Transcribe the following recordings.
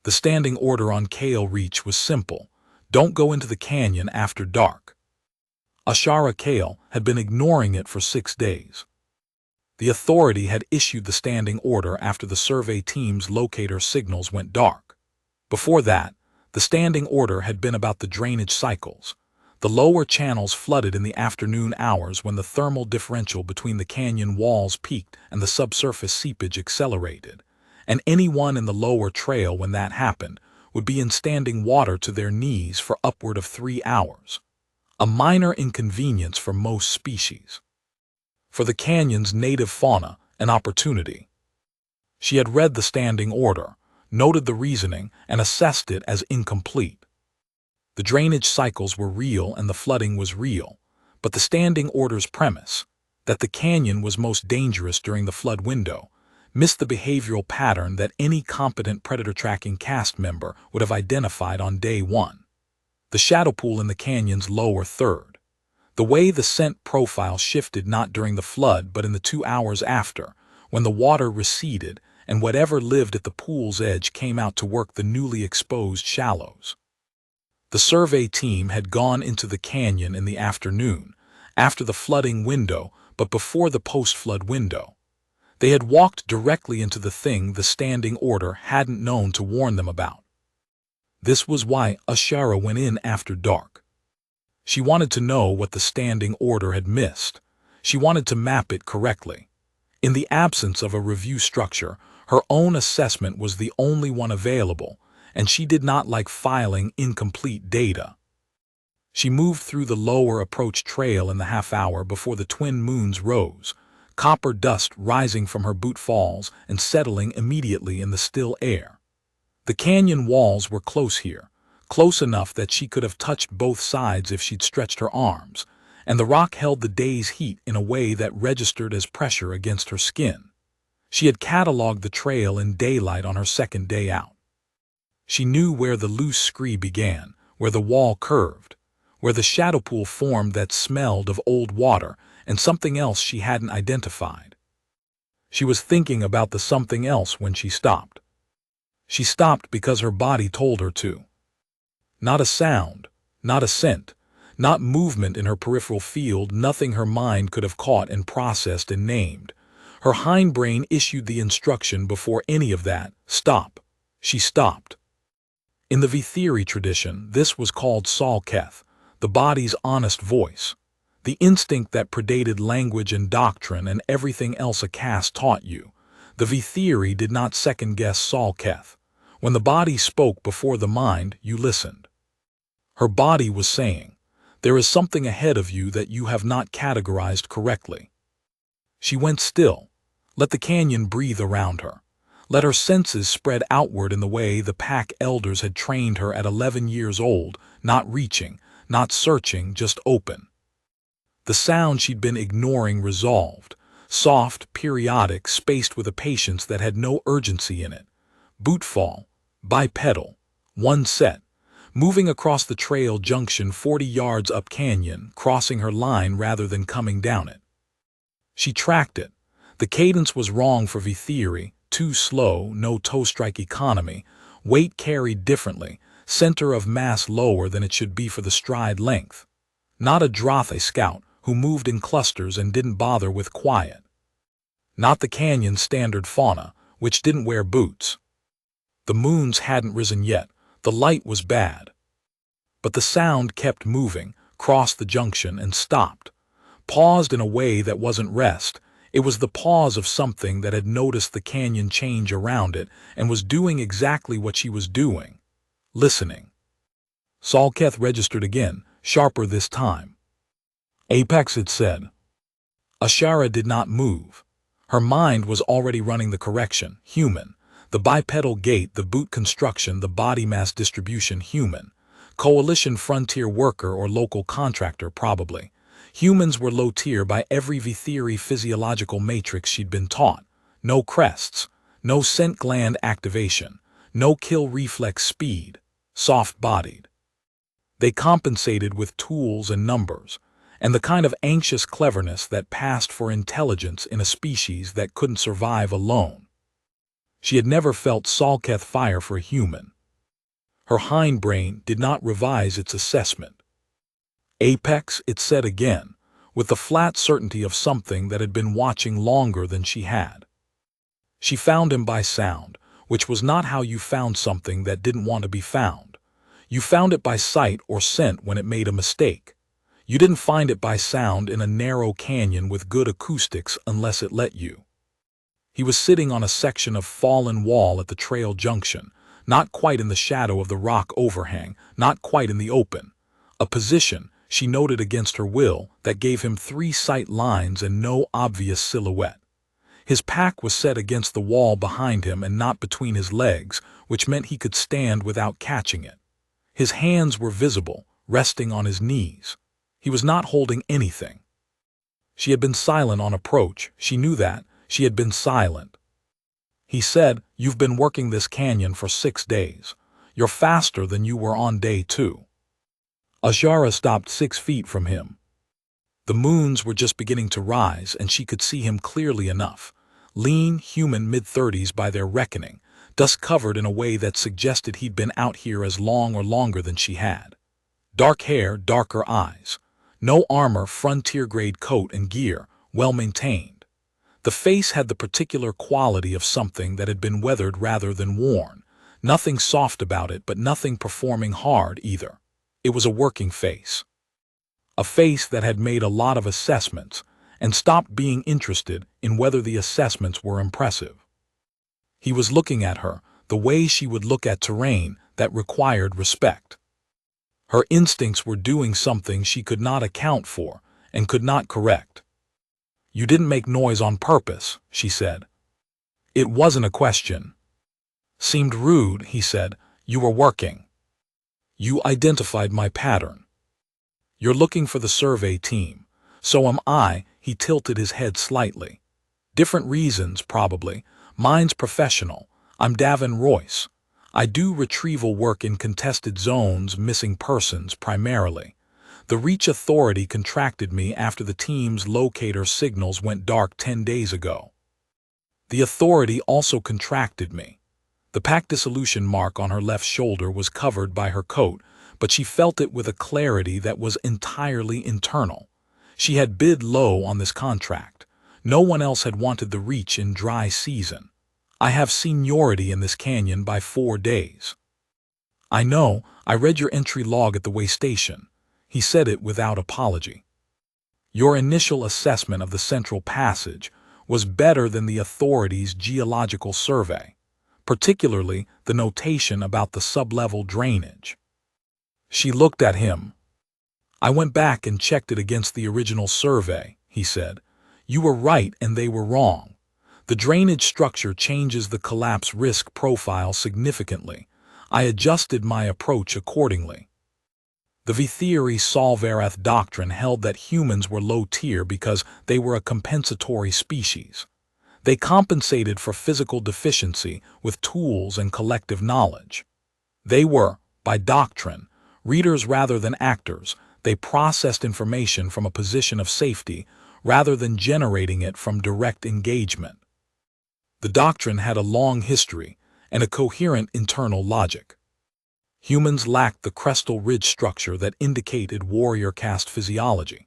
The standing order on Kale Reach was simple: don't go into the canyon after dark. Ashara Kale had been ignoring it for 6 days. The authority had issued the standing order after the survey team's locator signals went dark. Before that, the standing order had been about the drainage cycles. The lower channels flooded in the afternoon hours when the thermal differential between the canyon walls peaked and the subsurface seepage accelerated, and anyone in the lower trail when that happened would be in standing water to their knees for upward of 3 hours. A minor inconvenience for most species. For the canyon's native fauna, an opportunity. She had read the standing order, noted the reasoning, and assessed it as incomplete. The drainage cycles were real and the flooding was real, but the standing order's premise, that the canyon was most dangerous during the flood window, missed the behavioral pattern that any competent predator-tracking cast member would have identified on day 1. The shadow pool in the canyon's lower third. The way the scent profile shifted not during the flood but in the 2 hours after, when the water receded and whatever lived at the pool's edge came out to work the newly exposed shallows. The survey team had gone into the canyon in the afternoon, after the flooding window but before the post-flood window. They had walked directly into the thing the standing order hadn't known to warn them about. This was why Ashara went in after dark. She wanted to know what the standing order had missed. She wanted to map it correctly. In the absence of a review structure, her own assessment was the only one available, and she did not like filing incomplete data. She moved through the lower approach trail in the half-hour before the twin moons rose, copper dust rising from her boot falls and settling immediately in the still air. The canyon walls were close here, close enough that she could have touched both sides if she'd stretched her arms, and the rock held the day's heat in a way that registered as pressure against her skin. She had cataloged the trail in daylight on her second day out. She knew where the loose scree began, where the wall curved, where the shadow pool formed that smelled of old water and something else she hadn't identified. She was thinking about the something else when she stopped. She stopped because her body told her to. Not a sound, not a scent, not movement in her peripheral field, nothing her mind could have caught and processed and named. Her hindbrain issued the instruction before any of that: stop. She stopped. In the V-theory tradition, this was called Salketh, the body's honest voice, the instinct that predated language and doctrine and everything else a caste taught you. The V-theory did not second-guess Salketh. When the body spoke before the mind, you listened. Her body was saying, there is something ahead of you that you have not categorized correctly. She went still. Let the canyon breathe around her. Let her senses spread outward in the way the pack elders had trained her at 11 years old, not reaching, not searching, just open. The sound she'd been ignoring resolved, soft, periodic, spaced with a patience that had no urgency in it. Bootfall, bipedal, one set, moving across the trail junction 40 yards up canyon, crossing her line rather than coming down it. She tracked it. The cadence was wrong for V-theory, too slow, no toe-strike economy, weight carried differently, center of mass lower than it should be for the stride length. Not a Drothe scout who moved in clusters and didn't bother with quiet. Not the canyon standard fauna, which didn't wear boots. The moons hadn't risen yet, the light was bad. But the sound kept moving, crossed the junction and stopped. Paused in a way that wasn't rest. It was the pause of something that had noticed the canyon change around it and was doing exactly what she was doing. Listening. Salketh registered again, sharper this time. Apex, it said. Ashara did not move. Her mind was already running the correction, human. The bipedal gait, the boot construction, the body mass distribution, human. Coalition frontier worker or local contractor, probably. Humans were low tier by every V-theory physiological matrix she'd been taught. No crests, no scent gland activation, no kill reflex speed, soft-bodied. They compensated with tools and numbers, and the kind of anxious cleverness that passed for intelligence in a species that couldn't survive alone. She had never felt Salketh fire for a human. Her hindbrain did not revise its assessment. Apex, it said again, with the flat certainty of something that had been watching longer than she had. She found him by sound, which was not how you found something that didn't want to be found. You found it by sight or scent when it made a mistake. You didn't find it by sound in a narrow canyon with good acoustics unless it let you. He was sitting on a section of fallen wall at the trail junction, not quite in the shadow of the rock overhang, not quite in the open. A position, she noted against her will, that gave him 3 sight lines and no obvious silhouette. His pack was set against the wall behind him and not between his legs, which meant he could stand without catching it. His hands were visible, resting on his knees. He was not holding anything. She had been silent on approach. She knew that. She had been silent. He said, "You've been working this canyon for 6 days. You're faster than you were on day 2. Ashara stopped 6 feet from him. The moons were just beginning to rise, and she could see him clearly enough. Lean, human, mid-30s by their reckoning, dust-covered in a way that suggested he'd been out here as long or longer than she had. Dark hair, darker eyes. No armor, frontier-grade coat and gear, well-maintained. The face had the particular quality of something that had been weathered rather than worn. Nothing soft about it, but nothing performing hard either. It was a working face. A face that had made a lot of assessments and stopped being interested in whether the assessments were impressive. He was looking at her the way she would look at terrain that required respect. Her instincts were doing something she could not account for and could not correct. "You didn't make noise on purpose," she said. It wasn't a question. "Seemed rude," he said. "You were working. You identified my pattern. You're looking for the survey team. So am I." He tilted his head slightly. "Different reasons, probably. Mine's professional. I'm Davin Royce. I do retrieval work in contested zones, missing persons primarily. The Reach Authority contracted me after the team's locator signals went dark 10 days ago. The Authority also contracted me." The pack dissolution mark on her left shoulder was covered by her coat, but she felt it with a clarity that was entirely internal. She had bid low on this contract. No one else had wanted the Reach in dry season. "I have seniority in this canyon by 4 days." "I know. I read your entry log at the way station." He said it without apology. "Your initial assessment of the Central Passage was better than the Authority's geological survey, particularly the notation about the sublevel drainage." She looked at him. "I went back and checked it against the original survey," he said. "You were right and they were wrong. The drainage structure changes the collapse risk profile significantly. I adjusted my approach accordingly." The Vithiri Solverath doctrine held that humans were low-tier because they were a compensatory species. They compensated for physical deficiency with tools and collective knowledge. They were, by doctrine, readers rather than actors. They processed information from a position of safety rather than generating it from direct engagement. The doctrine had a long history and a coherent internal logic. Humans lacked the crestal ridge structure that indicated warrior caste physiology.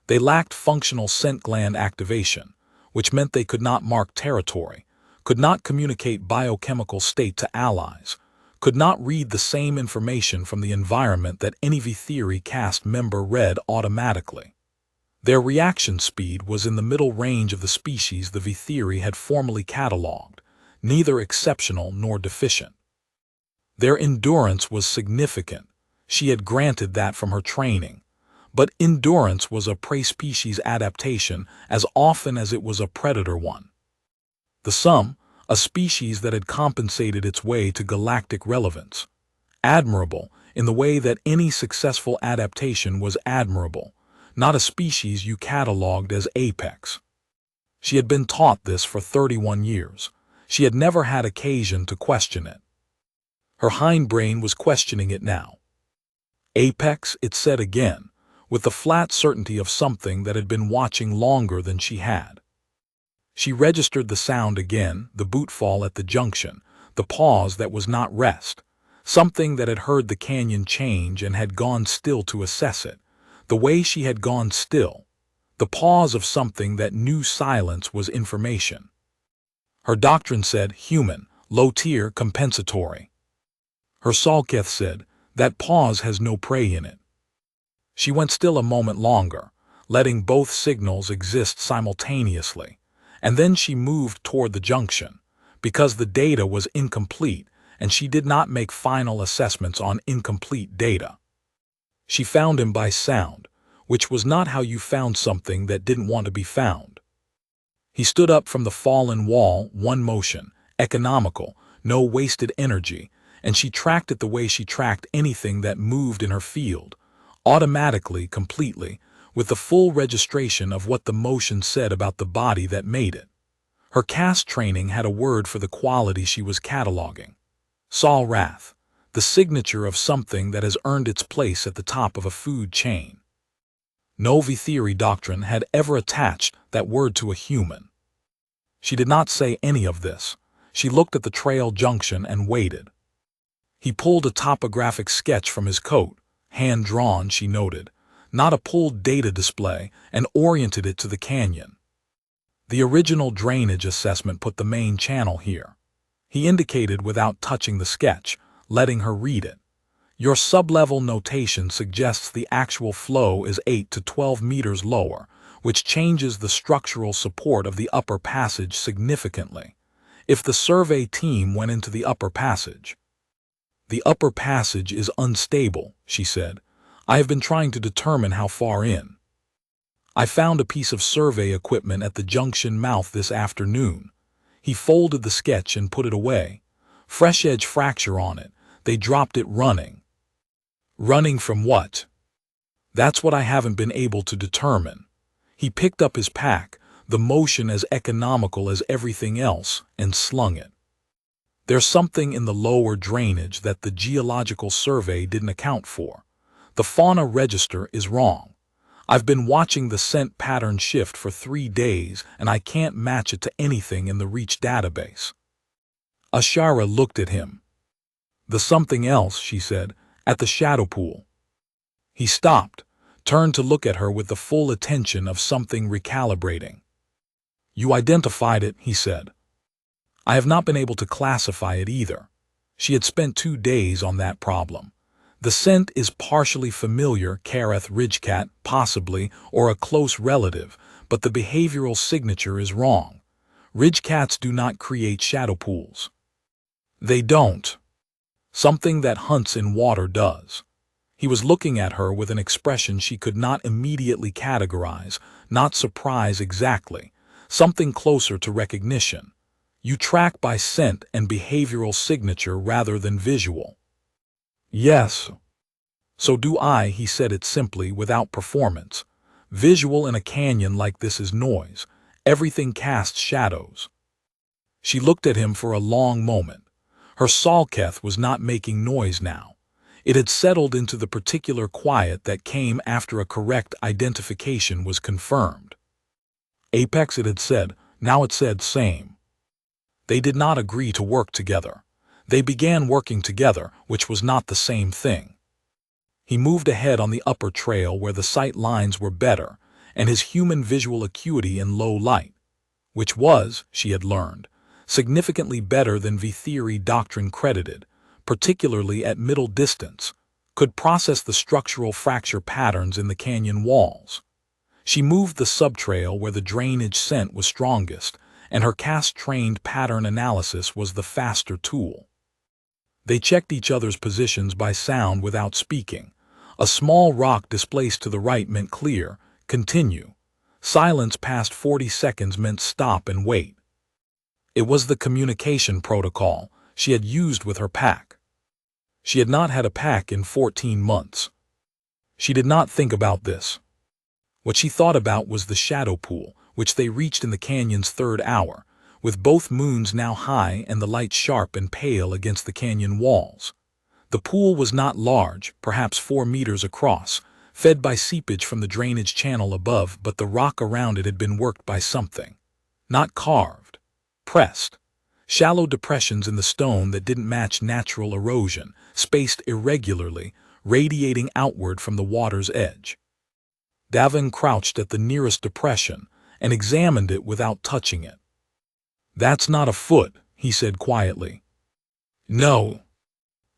They lacked functional scent gland activation, which meant they could not mark territory, could not communicate biochemical state to allies, could not read the same information from the environment that any Vithiri caste member read automatically. Their reaction speed was in the middle range of the species the Vithiri had formally catalogued, neither exceptional nor deficient. Their endurance was significant. She had granted that from her training. But endurance was a prey-species adaptation as often as it was a predator one. The sum, a species that had compensated its way to galactic relevance. Admirable, in the way that any successful adaptation was admirable, not a species you catalogued as apex. She had been taught this for 31 years. She had never had occasion to question it. Her hindbrain was questioning it now. "Apex," it said again, with the flat certainty of something that had been watching longer than she had. She registered the sound again, the bootfall at the junction, the pause that was not rest, something that had heard the canyon change and had gone still to assess it, the way she had gone still, the pause of something that knew silence was information. Her doctrine said human, low-tier, compensatory. Her Salketh said that pause has no prey in it. She went still a moment longer, letting both signals exist simultaneously, and then she moved toward the junction, because the data was incomplete and she did not make final assessments on incomplete data. She found him by sound, which was not how you found something that didn't want to be found. He stood up from the fallen wall, one motion, economical, no wasted energy, and she tracked it the way she tracked anything that moved in her field, automatically, completely, with the full registration of what the motion said about the body that made it. Her cast training had a word for the quality she was cataloging. Sol Wrath, the signature of something that has earned its place at the top of a food chain. No V-theory doctrine had ever attached that word to a human. She did not say any of this. She looked at the trail junction and waited. He pulled a topographic sketch from his coat, hand-drawn, she noted, not a pulled data display, and oriented it to the canyon. The original drainage assessment put the main channel here. He indicated without touching the sketch, letting her read it. Your sublevel notation suggests the actual flow is 8 to 12 meters lower, which changes the structural support of the upper passage significantly. If the survey team went into the upper passage. The upper passage is unstable, she said. I have been trying to determine how far in. I found a piece of survey equipment at the junction mouth this afternoon. He folded the sketch and put it away. Fresh edge fracture on it. They dropped it running. Running from what? That's what I haven't been able to determine. He picked up his pack, the motion as economical as everything else, and slung it. There's something in the lower drainage that the geological survey didn't account for. The fauna register is wrong. I've been watching the scent pattern shift for 3 days and I can't match it to anything in the Reach database. Ashara looked at him. The something else, she said, at the shadow pool. He stopped, turned to look at her with the full attention of something recalibrating. You identified it, he said. I have not been able to classify it either. She had spent 2 days on that problem. The scent is partially familiar, Kareth Ridgecat, possibly, or a close relative, but the behavioral signature is wrong. Ridgecats do not create shadow pools. They don't. Something that hunts in water does. He was looking at her with an expression she could not immediately categorize, not surprise exactly, something closer to recognition. You track by scent and behavioral signature rather than visual. Yes. So do I, he said it simply, without performance. Visual in a canyon like this is noise. Everything casts shadows. She looked at him for a long moment. Her Salketh was not making noise now. It had settled into the particular quiet that came after a correct identification was confirmed. Apex, it had said, now it said same. They did not agree to work together. They began working together, which was not the same thing. He moved ahead on the upper trail where the sight lines were better, and his human visual acuity in low light, which was, she had learned, significantly better than V-theory doctrine credited, particularly at middle distance, could process the structural fracture patterns in the canyon walls. She moved the subtrail where the drainage scent was strongest, and her cast-trained pattern analysis was the faster tool. They checked each other's positions by sound without speaking. A small rock displaced to the right meant clear, continue. Silence past 40 seconds meant stop and wait. It was the communication protocol she had used with her pack. She had not had a pack in 14 months. She did not think about this. What she thought about was the shadow pool, which they reached in the canyon's 3rd hour, with both moons now high and the light sharp and pale against the canyon walls. The pool was not large, perhaps 4 meters across, fed by seepage from the drainage channel above, but the rock around it had been worked by something. Not carved. Pressed. Shallow depressions in the stone that didn't match natural erosion, spaced irregularly, radiating outward from the water's edge. Davin crouched at the nearest depression and examined it without touching it. "That's not a foot," he said quietly. "No.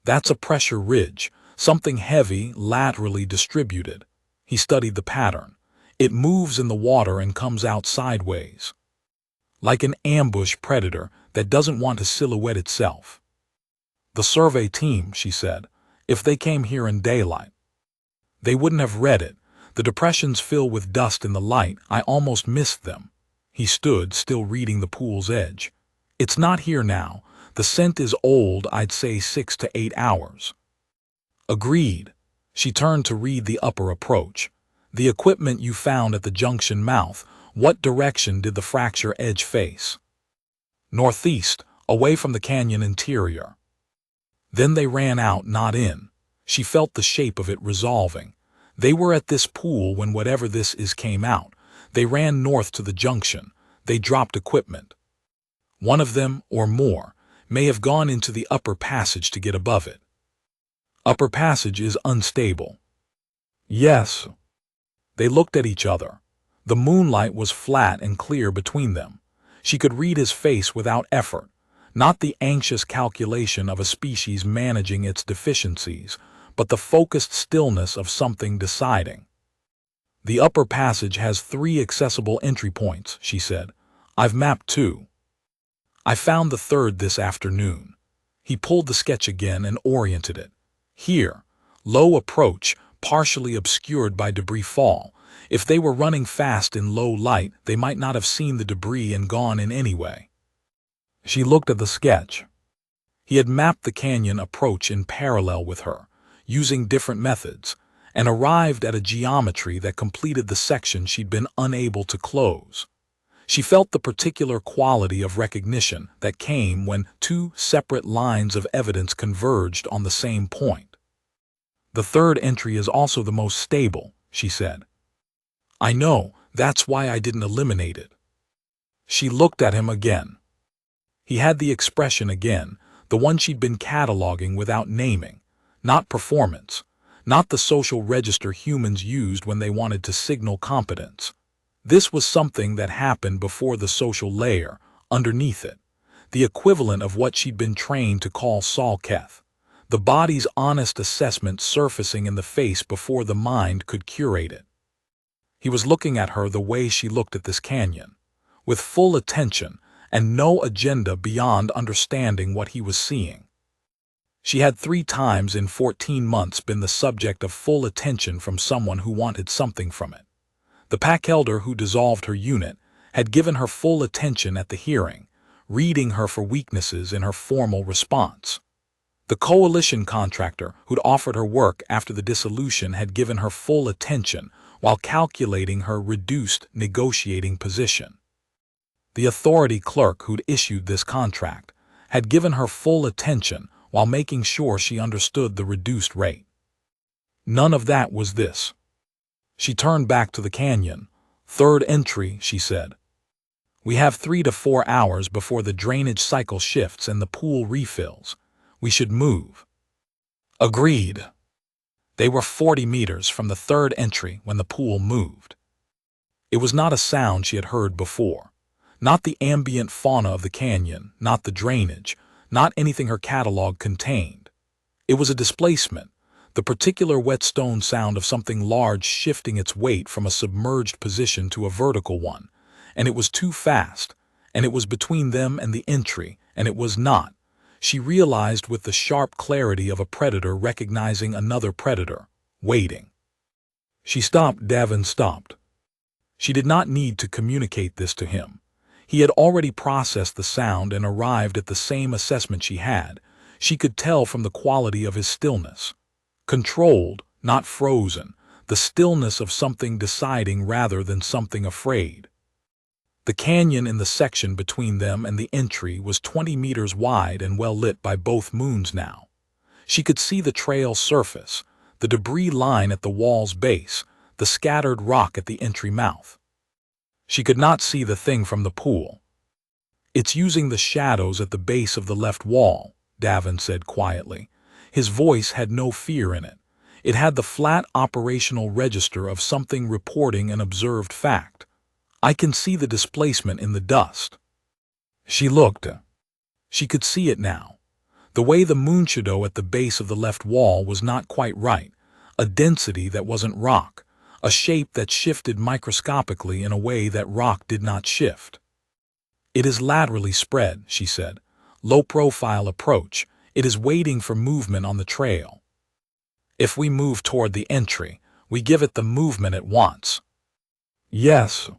That's a pressure ridge, something heavy, laterally distributed." He studied the pattern. "It moves in the water and comes out sideways. Like an ambush predator that doesn't want to silhouette itself." "The survey team," she said, "if they came here in daylight, they wouldn't have read it. The depressions fill with dust in the light. I almost missed them." He stood, still reading the pool's edge. "It's not here now. The scent is old, I'd say 6 to 8 hours. "Agreed." She turned to read the upper approach. "The equipment you found at the junction mouth, what direction did the fracture edge face?" "Northeast, away from the canyon interior." "Then they ran out, not in." She felt the shape of it resolving. "They were at this pool when whatever this is came out. They ran north to the junction. They dropped equipment. One of them, or more, may have gone into the upper passage to get above it." "Upper passage is unstable." "Yes." They looked at each other. The moonlight was flat and clear between them. She could read his face without effort, not the anxious calculation of a species managing its deficiencies, but the focused stillness of something deciding. "The upper passage has 3 accessible entry points," she said. "I've mapped 2. I found the 3rd this afternoon." He pulled the sketch again and oriented it. "Here, low approach, partially obscured by debris fall. If they were running fast in low light, they might not have seen the debris and gone in anyway." She looked at the sketch. He had mapped the canyon approach in parallel with her, using different methods, and arrived at a geometry that completed the section she'd been unable to close. She felt the particular quality of recognition that came when 2 separate lines of evidence converged on the same point. "The 3rd entry is also the most stable," she said. "I know, that's why I didn't eliminate it." She looked at him again. He had the expression again, the one she'd been cataloging without naming. Not performance, not the social register humans used when they wanted to signal competence. This was something that happened before the social layer, underneath it, the equivalent of what she'd been trained to call Salketh, the body's honest assessment surfacing in the face before the mind could curate it. He was looking at her the way she looked at this canyon, with full attention and no agenda beyond understanding what he was seeing. She had 3 times in 14 months been the subject of full attention from someone who wanted something from it. The pack elder who dissolved her unit had given her full attention at the hearing, reading her for weaknesses in her formal response. The coalition contractor who'd offered her work after the dissolution had given her full attention while calculating her reduced negotiating position. The authority clerk who'd issued this contract had given her full attention while making sure she understood the reduced rate. None of that was this. She turned back to the canyon. "3rd entry," she said. "We have 3 to 4 hours before the drainage cycle shifts and the pool refills. We should move." "Agreed." They were 40 meters from the 3rd entry when the pool moved. It was not a sound she had heard before. Not the ambient fauna of the canyon, not the drainage, not anything her catalog contained. It was a displacement, the particular whetstone sound of something large shifting its weight from a submerged position to a vertical one, and it was too fast, and it was between them and the entry, and it was not. She realized with the sharp clarity of a predator recognizing another predator, waiting. She stopped. Davin stopped. She did not need to communicate this to him. He had already processed the sound and arrived at the same assessment she had. She could tell from the quality of his stillness. Controlled, not frozen, the stillness of something deciding rather than something afraid. The canyon in the section between them and the entry was 20 meters wide and well lit by both moons now. She could see the trail surface, the debris line at the wall's base, the scattered rock at the entry mouth. She could not see the thing from the pool. "It's using the shadows at the base of the left wall," Davin said quietly. His voice had no fear in it. It had the flat operational register of something reporting an observed fact. "I can see the displacement in the dust." She looked. She could see it now. The way the moonshadow at the base of the left wall was not quite right, a density that wasn't rock, a shape that shifted microscopically in a way that rock did not shift. "It is laterally spread," she said. "Low-profile approach. It is waiting for movement on the trail. If we move toward the entry, we give it the movement it wants." "Yes."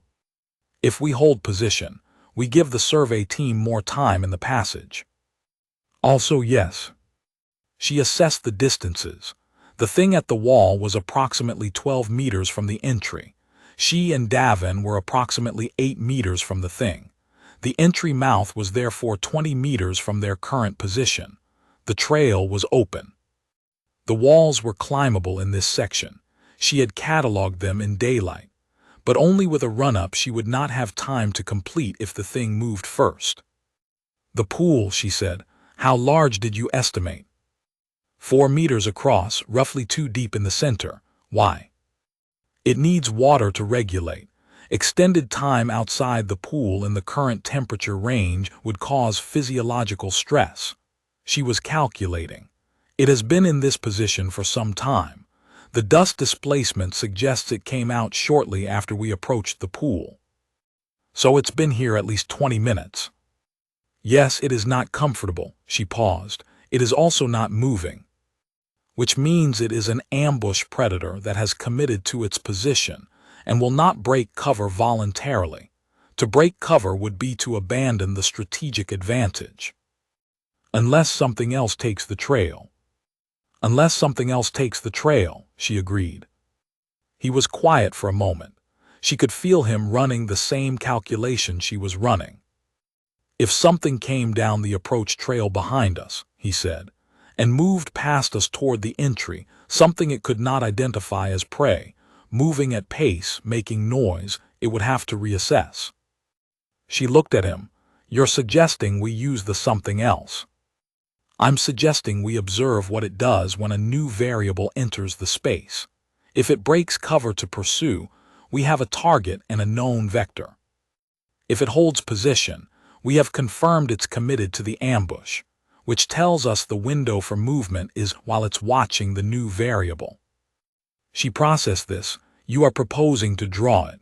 "If we hold position, we give the survey team more time in the passage." "Also yes." She assessed the distances. The thing at the wall was approximately 12 meters from the entry. She and Davin were approximately 8 meters from the thing. The entry mouth was therefore 20 meters from their current position. The trail was open. The walls were climbable in this section. She had cataloged them in daylight. But only with a run-up she would not have time to complete if the thing moved first. "The pool," she said. "How large did you estimate?" 4 meters across, roughly 2 deep in the center. Why? "It needs water to regulate. Extended time outside the pool in the current temperature range would cause physiological stress." She was calculating. "It has been in this position for some time. The dust displacement suggests it came out shortly after we approached the pool. So it's been here at least 20 minutes. Yes, it is not comfortable." She paused. "It is also not moving. Which means it is an ambush predator that has committed to its position and will not break cover voluntarily. To break cover would be to abandon the strategic advantage. Unless something else takes the trail." "Unless something else takes the trail," she agreed. He was quiet for a moment. She could feel him running the same calculation she was running. "If something came down the approach trail behind us," he said, "and moved past us toward the entry, something it could not identify as prey, moving at pace, making noise, it would have to reassess." She looked at him. "You're suggesting we use the something else." "I'm suggesting we observe what it does when a new variable enters the space. If it breaks cover to pursue, we have a target and a known vector. If it holds position, we have confirmed it's committed to the ambush, which tells us the window for movement is while it's watching the new variable." She processed this. "You are proposing to draw it."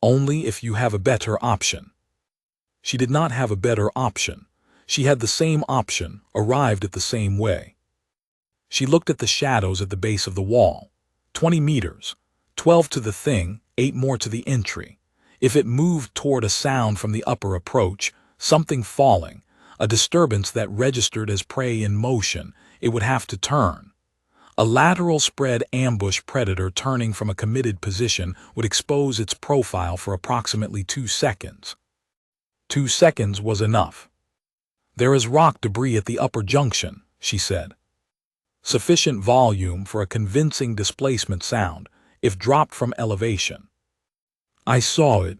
"Only if you have a better option." She did not have a better option. She had the same option, arrived at the same way. She looked at the shadows at the base of the wall. 20 meters, 12 to the thing, 8 more to the entry. If it moved toward a sound from the upper approach, something falling, a disturbance that registered as prey in motion, it would have to turn. A lateral spread ambush predator turning from a committed position would expose its profile for approximately 2 seconds. 2 seconds was enough. "There is rock debris at the upper junction," she said. "Sufficient volume for a convincing displacement sound, if dropped from elevation." "I saw it.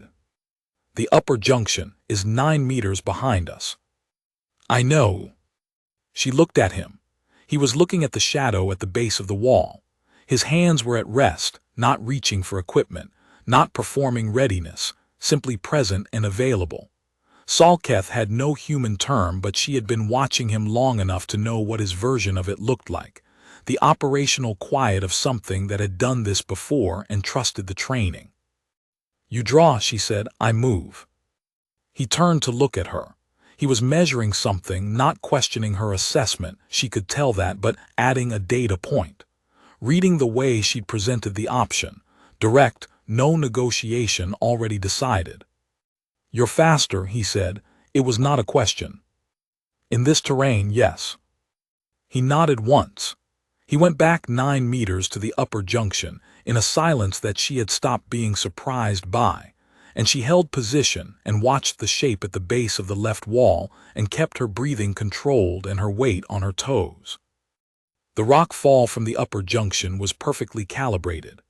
The upper junction is 9 meters behind us." "I know." She looked at him. He was looking at the shadow at the base of the wall. His hands were at rest, not reaching for equipment, not performing readiness, simply present and available. Salketh had no human term, but she had been watching him long enough to know what his version of it looked like. The operational quiet of something that had done this before and trusted the training. "You draw," she said. "I move." He turned to look at her. He was measuring something, not questioning her assessment, she could tell that, but adding a data point. Reading the way she'd presented the option. Direct, no negotiation, already decided. "You're faster," he said. It was not a question. "In this terrain, yes." He nodded once. He went back 9 meters to the upper junction, in a silence that she had stopped being surprised by, and she held position and watched the shape at the base of the left wall and kept her breathing controlled and her weight on her toes. The rock fall from the upper junction was perfectly calibrated.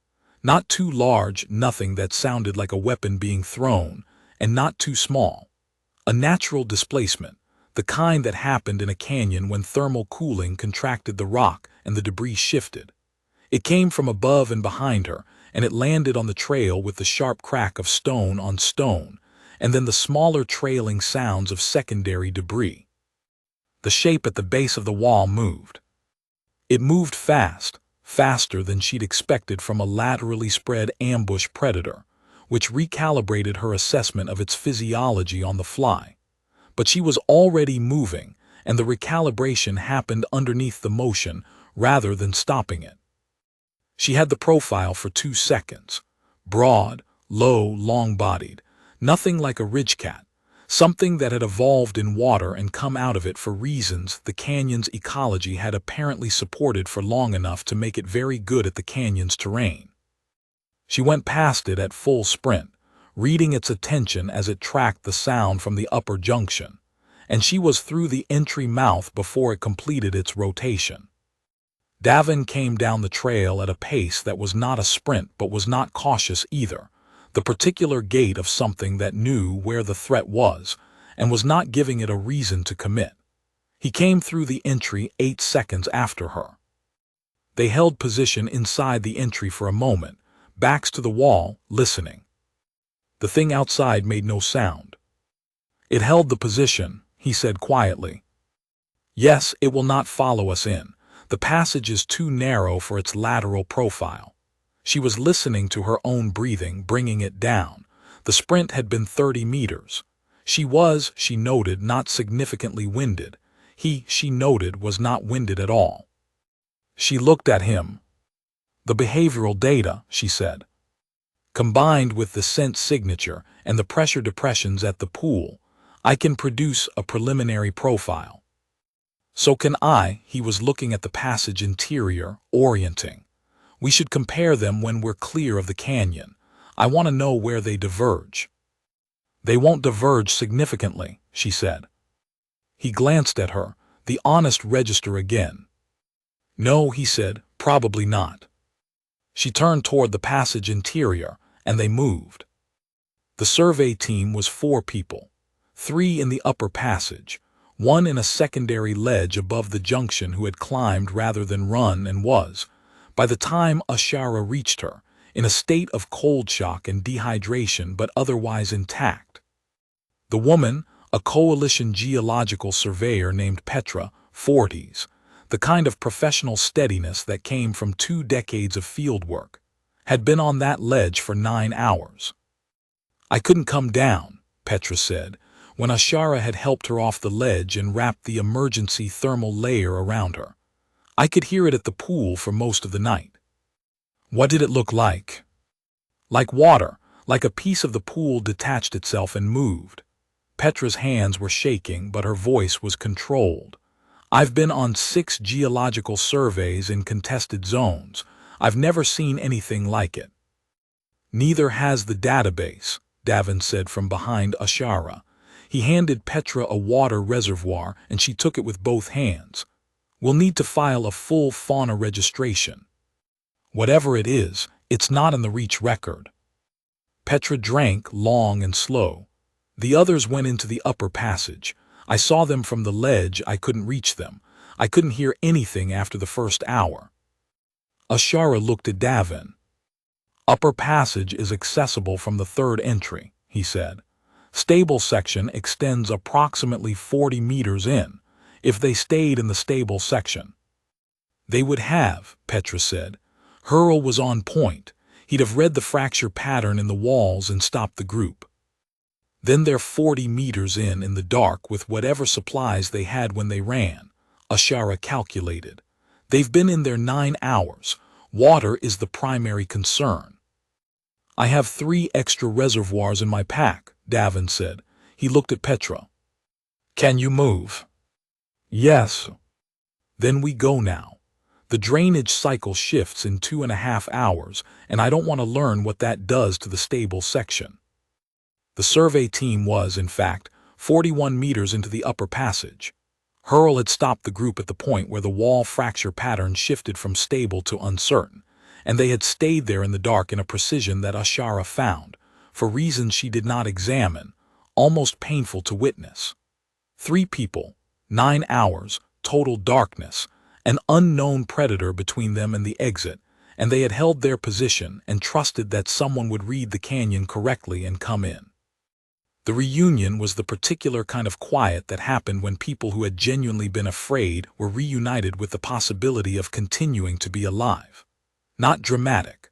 Not too large, nothing that sounded like a weapon being thrown, and not too small. A natural displacement, the kind that happened in a canyon when thermal cooling contracted the rock and the debris shifted. It came from above and behind her, and it landed on the trail with the sharp crack of stone on stone, and then the smaller trailing sounds of secondary debris. The shape at the base of the wall moved. It moved fast, faster than she'd expected from a laterally spread ambush predator, which recalibrated her assessment of its physiology on the fly. But she was already moving, and the recalibration happened underneath the motion rather than stopping it. She had the profile for 2 seconds. Broad, low, long-bodied, nothing like a ridgecat, something that had evolved in water and come out of it for reasons the canyon's ecology had apparently supported for long enough to make it very good at the canyon's terrain. She went past it at full sprint, reading its attention as it tracked the sound from the upper junction, and she was through the entry mouth before it completed its rotation. Davin came down the trail at a pace that was not a sprint but was not cautious either, the particular gait of something that knew where the threat was and was not giving it a reason to commit. He came through the entry 8 seconds after her. They held position inside the entry for a moment, backs to the wall, listening. The thing outside made no sound. "It held the position," he said quietly. "Yes, it will not follow us in. The passage is too narrow for its lateral profile." She was listening to her own breathing, bringing it down. The sprint had been 30 meters. She noted, not significantly winded. She noted, was not winded at all. She looked at him. "The behavioral data," she said, "combined with the scent signature and the pressure depressions at the pool, I can produce a preliminary profile." "So can I." He was looking at the passage interior, orienting. "We should compare them when we're clear of the canyon. I want to know where they diverge." "They won't diverge significantly," she said. He glanced at her, the honest register again. "No," he said, "probably not." She turned toward the passage interior, and they moved. The survey team was 4 people, 3 in the upper passage, 1 in a secondary ledge above the junction who had climbed rather than run and was, by the time Ashara reached her, in a state of cold shock and dehydration but otherwise intact. The woman, a coalition geological surveyor named Petra, 40s, the kind of professional steadiness that came from 2 decades of field work, had been on that ledge for 9 hours. "I couldn't come down," Petra said, when Ashara had helped her off the ledge and wrapped the emergency thermal layer around her. "I could hear it at the pool for most of the night." "What did it look like?" "Like water, like a piece of the pool detached itself and moved." Petra's hands were shaking, but her voice was controlled. "I've been on 6 geological surveys in contested zones. I've never seen anything like it." "Neither has the database," Davin said from behind Ashara. He handed Petra a water reservoir and she took it with both hands. "We'll need to file a full fauna registration. Whatever it is, it's not in the Reach record." Petra drank long and slow. "The others went into the upper passage. I saw them from the ledge. I couldn't reach them. I couldn't hear anything after the first hour." Ashara looked at Davin. "Upper passage is accessible from the 3rd entry," he said. "Stable section extends approximately 40 meters in, if they stayed in the stable section." "They would have," Petra said. "Hurl was on point. He'd have read the fracture pattern in the walls and stopped the group." "Then they're 40 meters in the dark with whatever supplies they had when they ran," Ashara calculated. "They've been in there 9 hours. Water is the primary concern." "I have 3 extra reservoirs in my pack," Davin said. He looked at Petra. "Can you move?" "Yes." "Then we go now. The drainage cycle shifts in 2.5 hours, and I don't want to learn what that does to the stable section." The survey team was, in fact, 41 meters into the upper passage. Hurl had stopped the group at the point where the wall fracture pattern shifted from stable to uncertain, and they had stayed there in the dark in a precision that Ashara found, for reasons she did not examine, almost painful to witness. 3 people, 9 hours, total darkness, an unknown predator between them and the exit, and they had held their position and trusted that someone would read the canyon correctly and come in. The reunion was the particular kind of quiet that happened when people who had genuinely been afraid were reunited with the possibility of continuing to be alive. Not dramatic.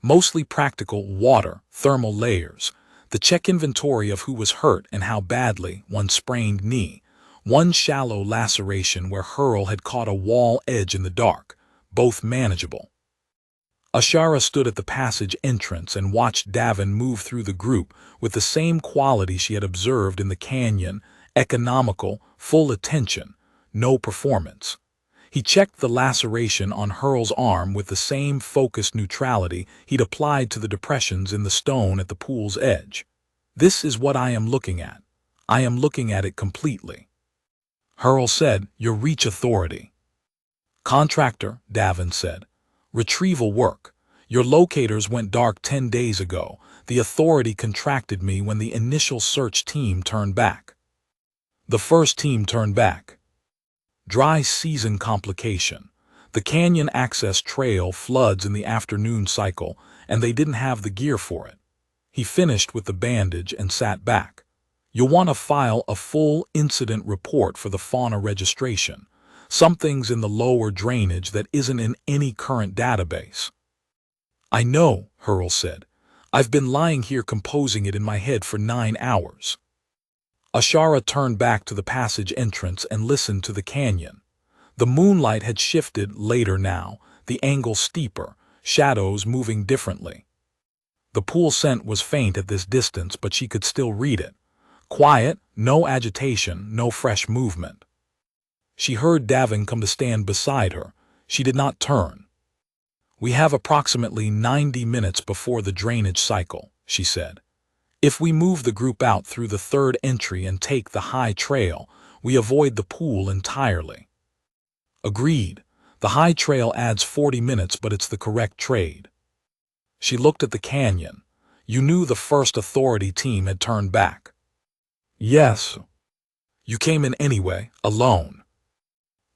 Mostly practical: water, thermal layers, the check inventory of who was hurt and how badly, one sprained knee, one shallow laceration where Hurl had caught a wall edge in the dark, both manageable. Ashara stood at the passage entrance and watched Davin move through the group with the same quality she had observed in the canyon: economical, full attention, no performance. He checked the laceration on Hurl's arm with the same focused neutrality he'd applied to the depressions in the stone at the pool's edge. "This is what I am looking at. I am looking at it completely." Hurl said, "Your reach authority." "Contractor," Davin said. "Retrieval work. Your locators went dark 10 days ago. The authority contracted me when the initial search team turned back." The first team turned back. Dry season complication. The canyon access trail floods in the afternoon cycle, and they didn't have the gear for it. He finished with the bandage and sat back. "You'll want to file a full incident report for the fauna registration. Something's in the lower drainage that isn't in any current database." "I know," Hurl said. "I've been lying here composing it in my head for 9 hours." Ashara turned back to the passage entrance and listened to the canyon. The moonlight had shifted later now, the angle steeper, shadows moving differently. The pool scent was faint at this distance, but she could still read it. Quiet, no agitation, no fresh movement. She heard Davin come to stand beside her. She did not turn. "We have approximately 90 minutes before the drainage cycle," she said. "If we move the group out through the third entry and take the high trail, we avoid the pool entirely." "Agreed. The high trail adds 40 minutes, but it's the correct trade." She looked at the canyon. "You knew the first authority team had turned back." "Yes." "You came in anyway, alone."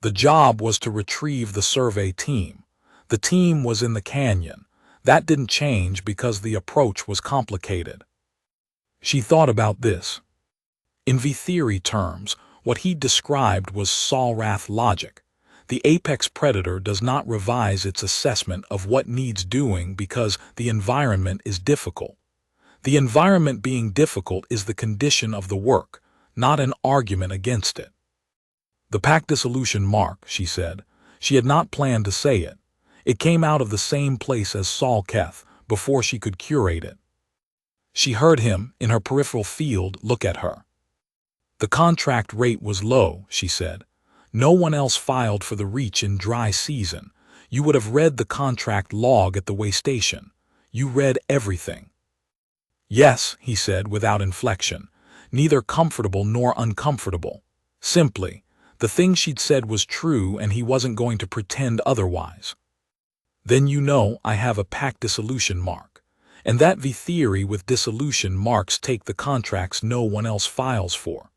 "The job was to retrieve the survey team. The team was in the canyon. That didn't change because the approach was complicated." She thought about this. In V-theory terms, what he described was Solrath logic. The apex predator does not revise its assessment of what needs doing because the environment is difficult. The environment being difficult is the condition of the work, not an argument against it. "The pack dissolution mark," she said. She had not planned to say it. It came out of the same place as Salketh before she could curate it. She heard him, in her peripheral field, look at her. "The contract rate was low," she said. "No one else filed for the reach in dry season. You would have read the contract log at the way station. You read everything." "Yes," he said without inflection, neither comfortable nor uncomfortable. Simply, the thing she'd said was true and he wasn't going to pretend otherwise. "Then you know I have a pack dissolution mark. And that V-theory with dissolution marks take the contracts no one else files for.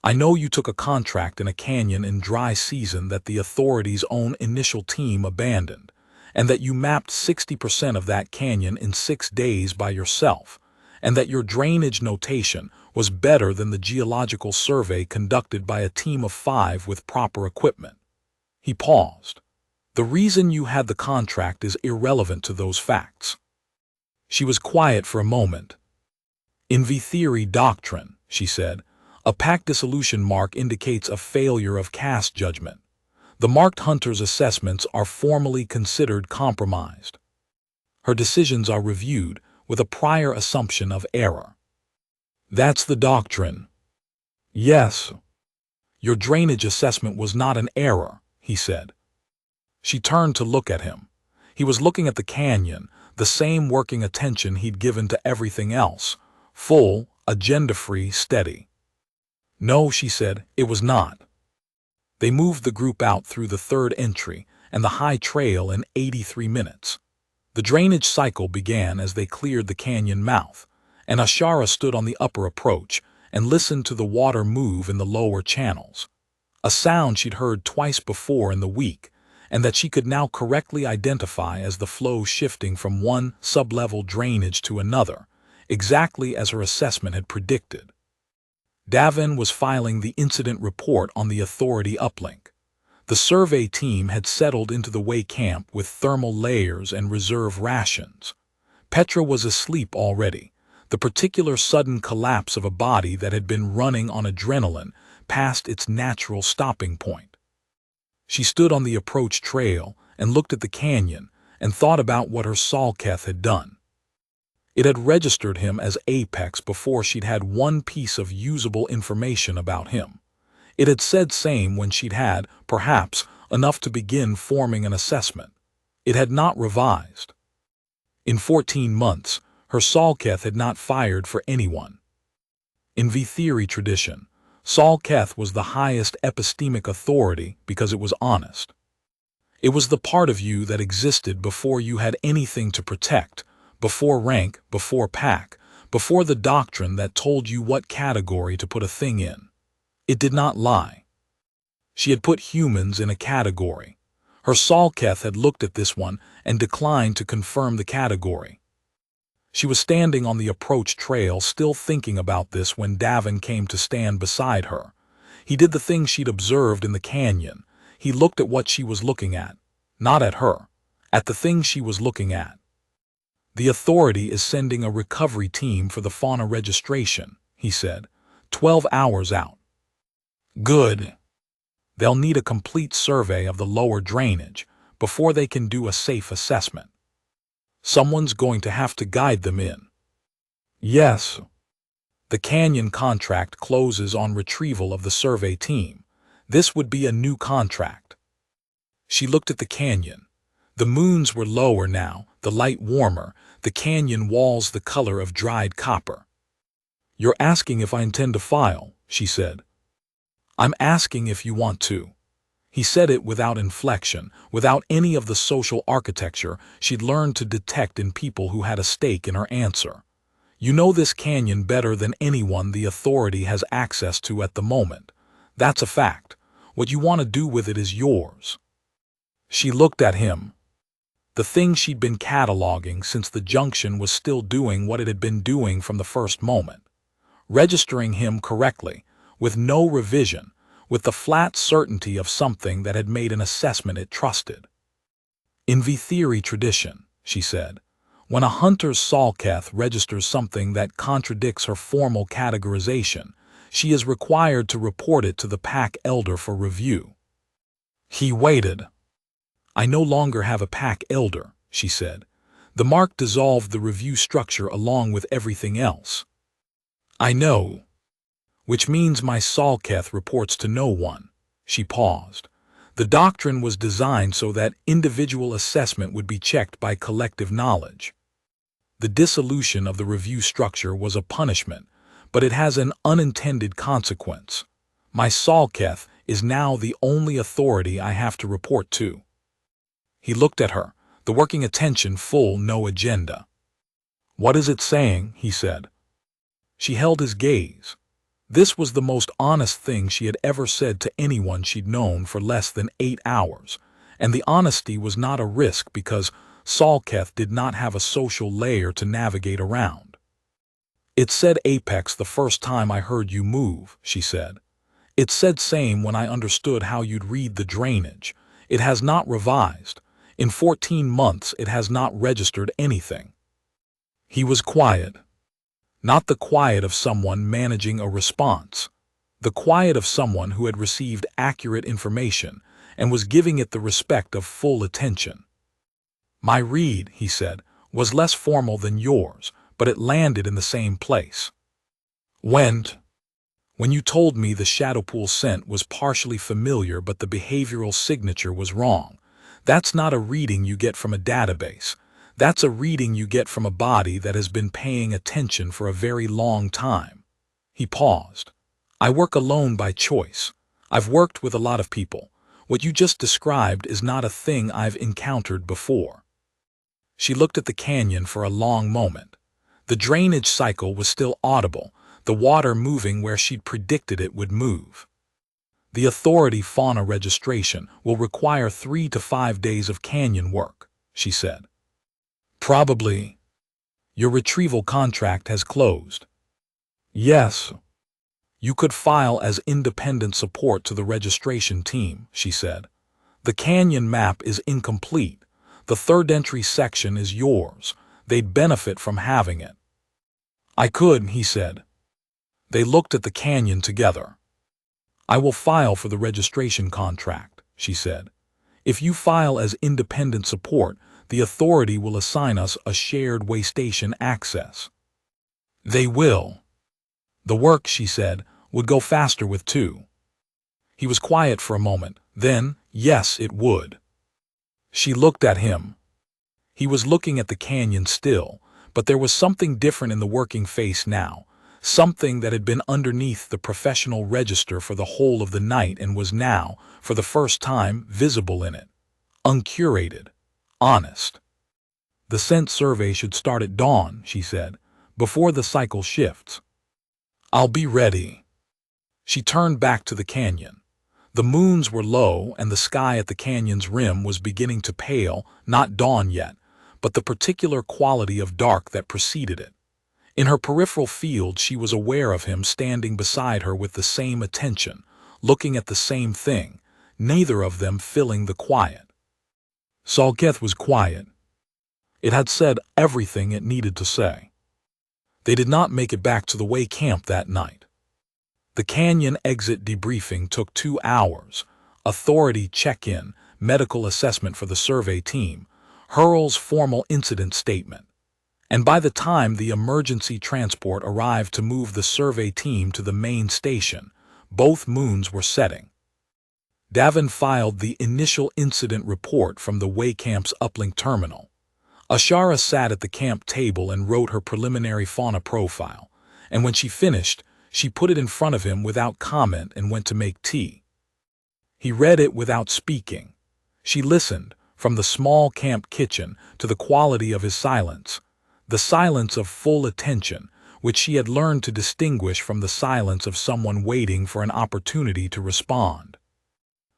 I know you took a contract in a canyon in dry season that the authorities' own initial team abandoned, and that you mapped 60% of that canyon in 6 days by yourself, and that your drainage notation was better than the geological survey conducted by a team of 5 with proper equipment." He paused. "The reason you had the contract is irrelevant to those facts." She was quiet for a moment. "In V-theory doctrine," she said, "a pack dissolution mark indicates a failure of cast judgment. The marked hunter's assessments are formally considered compromised. Her decisions are reviewed with a prior assumption of error." "That's the doctrine." "Yes." "Your drainage assessment was not an error," he said. She turned to look at him. He was looking at the canyon, the same working attention he'd given to everything else, full, agenda-free, steady. "No," she said, "it was not." They moved the group out through the third entry and the high trail in 83 minutes. The drainage cycle began as they cleared the canyon mouth, and Ashara stood on the upper approach and listened to the water move in the lower channels. A sound she'd heard twice before in the week, and that she could now correctly identify as the flow shifting from one sublevel drainage to another, exactly as her assessment had predicted. Davin was filing the incident report on the authority uplink. The survey team had settled into the way camp with thermal layers and reserve rations. Petra was asleep already, the particular sudden collapse of a body that had been running on adrenaline past its natural stopping point. She stood on the approach trail and looked at the canyon and thought about what her Salketh had done. It had registered him as Apex before she'd had one piece of usable information about him. It had said same when she'd had, perhaps, enough to begin forming an assessment. It had not revised. In 14 months, her Salketh had not fired for anyone. In V-theory tradition, Salketh was the highest epistemic authority because it was honest. It was the part of you that existed before you had anything to protect, before rank, before pack, before the doctrine that told you what category to put a thing in. It did not lie. She had put humans in a category. Her Salketh had looked at this one and declined to confirm the category. She was standing on the approach trail still thinking about this when Davin came to stand beside her. He did the thing she'd observed in the canyon. He looked at what she was looking at, not at her, at the thing she was looking at. The authority is sending a recovery team for the fauna registration, he said, 12 hours out. Good. They'll need a complete survey of the lower drainage before they can do a safe assessment. Someone's going to have to guide them in. Yes. The canyon contract closes on retrieval of the survey team. This would be a new contract. She looked at the canyon. The moons were lower now, the light warmer, the canyon walls the color of dried copper. You're asking if I intend to file, she said. I'm asking if you want to. He said it without inflection, without any of the social architecture she'd learned to detect in people who had a stake in her answer. You know this canyon better than anyone the authority has access to at the moment. That's a fact. What you want to do with it is yours. She looked at him. The thing she'd been cataloging since the junction was still doing what it had been doing from the first moment. Registering him correctly, with no revision, with the flat certainty of something that had made an assessment it trusted. In V-theory tradition, she said, when a hunter's Salketh registers something that contradicts her formal categorization, she is required to report it to the pack elder for review. He waited. I no longer have a pack elder, she said. The mark dissolved the review structure along with everything else. I know. Which means my Salketh reports to no one. She paused. The doctrine was designed so that individual assessment would be checked by collective knowledge. The dissolution of the review structure was a punishment, but it has an unintended consequence. My Salketh is now the only authority I have to report to. He looked at her, the working attention full, no agenda. What is it saying? He said. She held his gaze. This was the most honest thing she had ever said to anyone she'd known for less than 8 hours, and the honesty was not a risk because Salketh did not have a social layer to navigate around. It said Apex the first time I heard you move, she said. It said same when I understood how you'd read the drainage. It has not revised. In 14 months it has not registered anything. He was quiet. Not the quiet of someone managing a response. The quiet of someone who had received accurate information and was giving it the respect of full attention. My read, he said, was less formal than yours, but it landed in the same place. When you told me the Shadowpool scent was partially familiar but the behavioral signature was wrong, that's not a reading you get from a database. That's a reading you get from a body that has been paying attention for a very long time. He paused. I work alone by choice. I've worked with a lot of people. What you just described is not a thing I've encountered before. She looked at the canyon for a long moment. The drainage cycle was still audible, the water moving where she'd predicted it would move. The authority fauna registration will require 3 to 5 days of canyon work, she said. Probably. Your retrieval contract has closed. Yes. You could file as independent support to the registration team, she said. The canyon map is incomplete. The third entry section is yours. They'd benefit from having it. I could, he said. They looked at the canyon together. I will file for the registration contract, she said. If you file as independent support, the authority will assign us a shared waystation access. They will. The work, she said, would go faster with 2. He was quiet for a moment. Then, yes, it would. She looked at him. He was looking at the canyon still, but there was something different in the working face now, something that had been underneath the professional register for the whole of the night and was now, for the first time, visible in it. Uncurated. Honest. The scent survey should start at dawn, she said, before the cycle shifts. I'll be ready. She turned back to the canyon. The moons were low and the sky at the canyon's rim was beginning to pale, not dawn yet, but the particular quality of dark that preceded it. In her peripheral field she was aware of him standing beside her with the same attention, looking at the same thing, neither of them filling the quiet. Salketh was quiet. It had said everything it needed to say. They did not make it back to the way camp that night. The canyon exit debriefing took 2 hours, authority check-in, medical assessment for the survey team, Hurl's formal incident statement. And by the time the emergency transport arrived to move the survey team to the main station, both moons were setting. Davin filed the initial incident report from the Waycamp's uplink terminal. Ashara sat at the camp table and wrote her preliminary fauna profile, and when she finished, she put it in front of him without comment and went to make tea. He read it without speaking. She listened, from the small camp kitchen to the quality of his silence, the silence of full attention, which she had learned to distinguish from the silence of someone waiting for an opportunity to respond.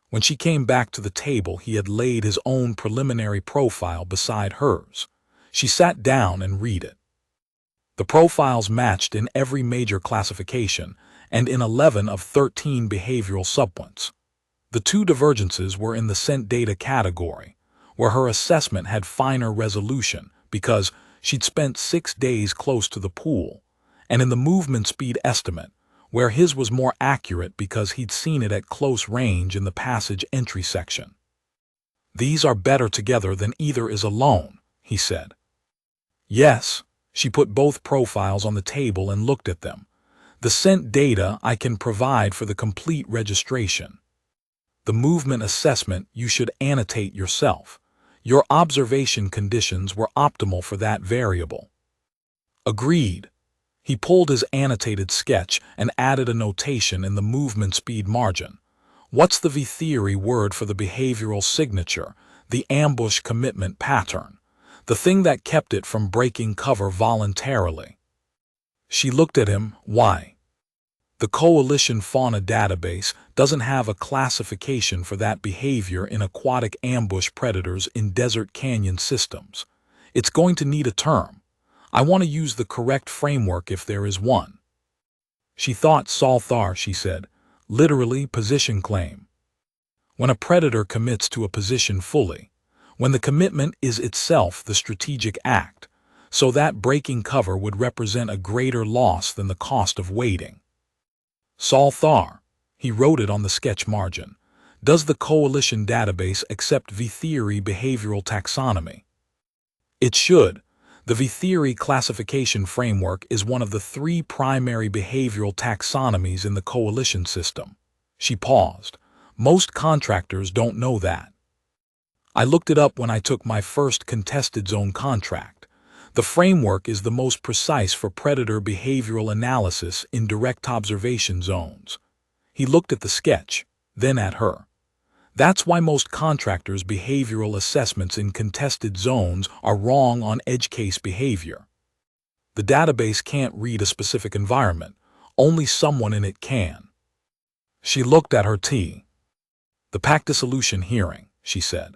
When she came back to the table, he had laid his own preliminary profile beside hers. She sat down and read it. The profiles matched in every major classification and in 11 of 13 behavioral subpoints. The 2 divergences were in the scent data category, where her assessment had finer resolution because she'd spent 6 days close to the pool, and in the movement speed estimate, where his was more accurate because he'd seen it at close range in the passage entry section. These are better together than either is alone, he said. Yes. She put both profiles on the table and looked at them. The scent data I can provide for the complete registration. The movement assessment you should annotate yourself. Your observation conditions were optimal for that variable. Agreed. He pulled his annotated sketch and added a notation in the movement speed margin. What's the V-theory word for the behavioral signature, the ambush commitment pattern? The thing that kept it from breaking cover voluntarily. She looked at him. Why? The Coalition Fauna Database doesn't have a classification for that behavior in aquatic ambush predators in desert canyon systems. It's going to need a term. I want to use the correct framework if there is one. She thought Salthar, she said, literally position claim. When a predator commits to a position fully, when the commitment is itself the strategic act, so that breaking cover would represent a greater loss than the cost of waiting. Salthar, he wrote it on the sketch margin, does the Coalition database accept V-theory behavioral taxonomy? It should. The V-theory classification framework is one of the 3 primary behavioral taxonomies in the Coalition system. She paused. Most contractors don't know that. I looked it up when I took my first contested zone contract. The framework is the most precise for predator behavioral analysis in direct observation zones. He looked at the sketch, then at her. That's why most contractors' behavioral assessments in contested zones are wrong on edge case behavior. The database can't read a specific environment. Only someone in it can. She looked at her tea. The pack dissolution hearing, she said.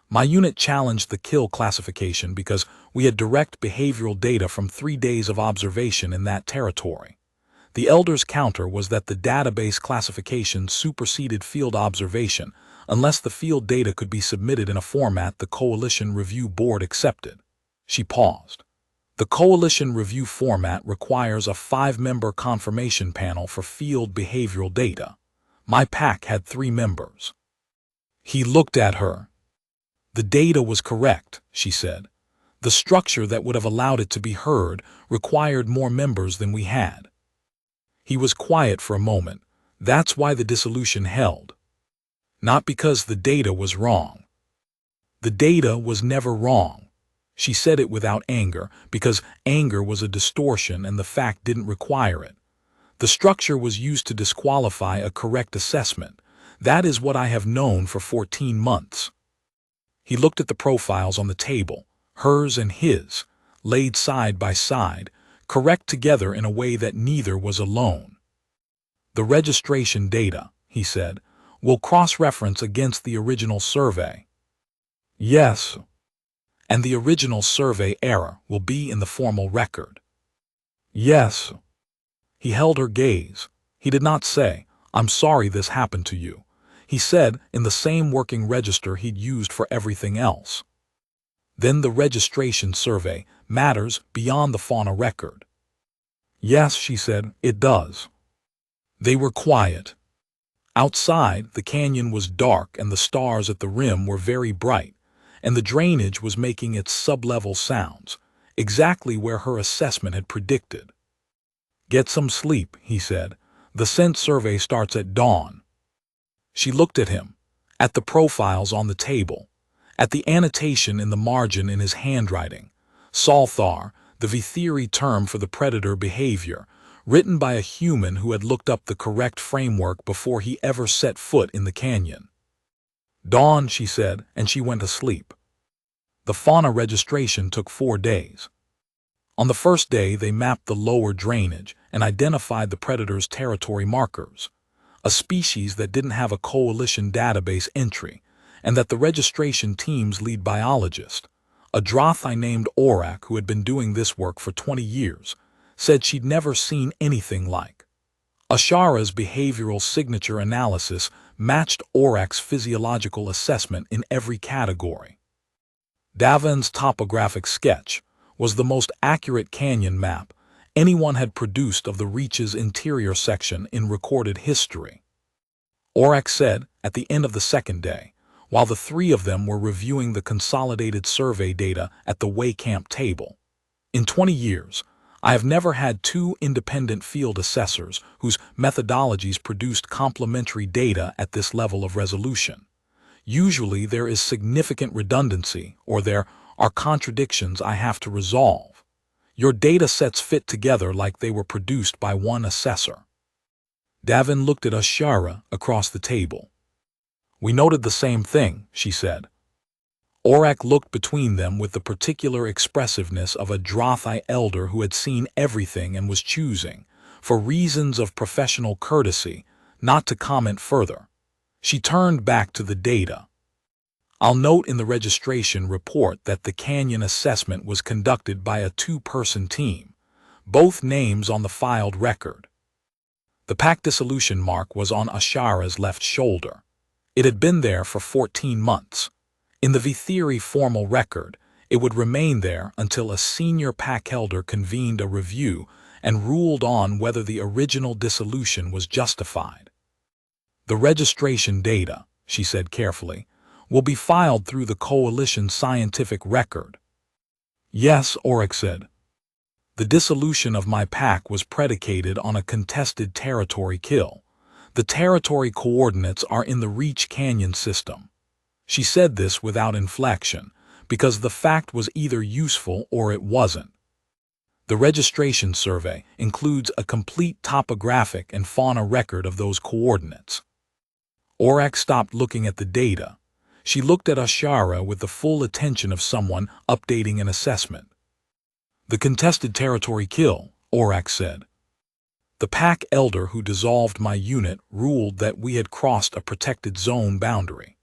My unit challenged the kill classification because we had direct behavioral data from 3 days of observation in that territory. The Elder's counter was that the database classification superseded field observation unless the field data could be submitted in a format the Coalition Review Board accepted. She paused. The Coalition Review format requires a 5-member confirmation panel for field behavioral data. My pack had 3 members. He looked at her. The data was correct, she said. The structure that would have allowed it to be heard required more members than we had. He was quiet for a moment. That's why the dissolution held. Not because the data was wrong. The data was never wrong. She said it without anger, because anger was a distortion and the fact didn't require it. The structure was used to disqualify a correct assessment. That is what I have known for 14 months. He looked at the profiles on the table, hers and his, laid side by side, correct together in a way that neither was alone. The registration data, he said, will cross-reference against the original survey. Yes. And the original survey error will be in the formal record. Yes. He held her gaze. He did not say, I'm sorry this happened to you. He said, in the same working register he'd used for everything else. Then the registration survey matters beyond the fauna record. Yes, she said, it does. They were quiet. Outside, the canyon was dark and the stars at the rim were very bright, and the drainage was making its sub-level sounds, exactly where her assessment had predicted. Get some sleep, he said. The scent survey starts at dawn. She looked at him, at the profiles on the table, at the annotation in the margin in his handwriting. Salthar, the Vithiri term for the predator behavior, written by a human who had looked up the correct framework before he ever set foot in the canyon. Dawn, she said, and she went to sleep. The fauna registration took 4 days. On the first day, they mapped the lower drainage and identified the predator's territory markers, a species that didn't have a coalition database entry, and that the registration team's lead biologist, a Drothi named Orcs who had been doing this work for 20 years, said she'd never seen anything like. Ashara's behavioral signature analysis matched Orcs' physiological assessment in every category. Davin's topographic sketch was the most accurate canyon map anyone had produced of the Reach's interior section in recorded history. Orcs said, at the end of the second day, while the 3 of them were reviewing the consolidated survey data at the Waycamp table, in 20 years, I have never had 2 independent field assessors whose methodologies produced complementary data at this level of resolution. Usually there is significant redundancy, or there are contradictions I have to resolve. Your data sets fit together like they were produced by one assessor. Davin looked at Ashara across the table. We noted the same thing, she said. Orcs looked between them with the particular expressiveness of a Drothi elder who had seen everything and was choosing, for reasons of professional courtesy, not to comment further. She turned back to the data. I'll note in the registration report that the canyon assessment was conducted by a 2-person team, both names on the filed record. The pack dissolution mark was on Ashara's left shoulder. It had been there for 14 months. In the Vithiri formal record, it would remain there until a senior pack elder convened a review and ruled on whether the original dissolution was justified. The registration data, she said carefully, will be filed through the Coalition scientific record. Yes, Orcs said. The dissolution of my pack was predicated on a contested territory kill. The territory coordinates are in the Reach Canyon system. She said this without inflection, because the fact was either useful or it wasn't. The registration survey includes a complete topographic and fauna record of those coordinates. Orcs stopped looking at the data. She looked at Ashara with the full attention of someone updating an assessment. "The contested territory kill," Orcs said. "The pack elder who dissolved my unit ruled that we had crossed a protected zone boundary.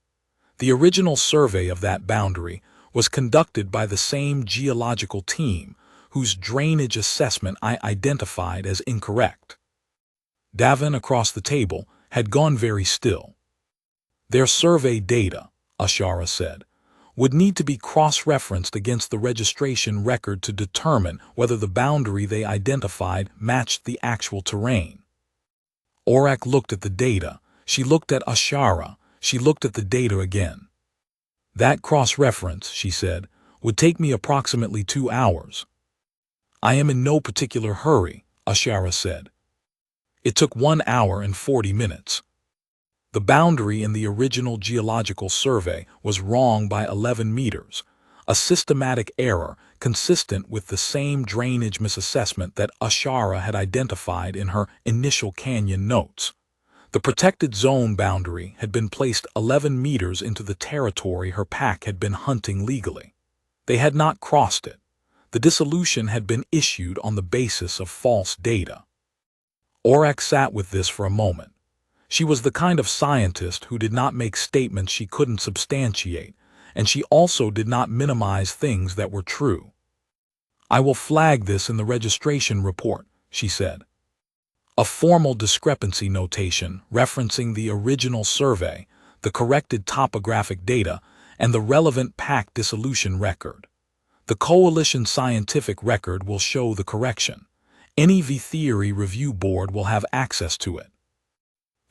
The original survey of that boundary was conducted by the same geological team whose drainage assessment I identified as incorrect." Davin across the table had gone very still. "Their survey data," Ashara said, "would need to be cross-referenced against the registration record to determine whether the boundary they identified matched the actual terrain." Orcs looked at the data. She looked at Ashara. She looked at the data again. "That cross-reference," she said, "would take me approximately 2 hours." "I am in no particular hurry," Ashara said. It took 1 hour and 40 minutes. The boundary in the original geological survey was wrong by 11 meters, a systematic error consistent with the same drainage misassessment that Ashara had identified in her initial canyon notes. The protected zone boundary had been placed 11 meters into the territory her pack had been hunting legally. They had not crossed it. The dissolution had been issued on the basis of false data. Orcs sat with this for a moment. She was the kind of scientist who did not make statements she couldn't substantiate, and she also did not minimize things that were true. "I will flag this in the registration report," she said. A formal discrepancy notation referencing the original survey, the corrected topographic data, and the relevant pack dissolution record. The Coalition scientific record will show the correction. Any V-Theory review board will have access to it.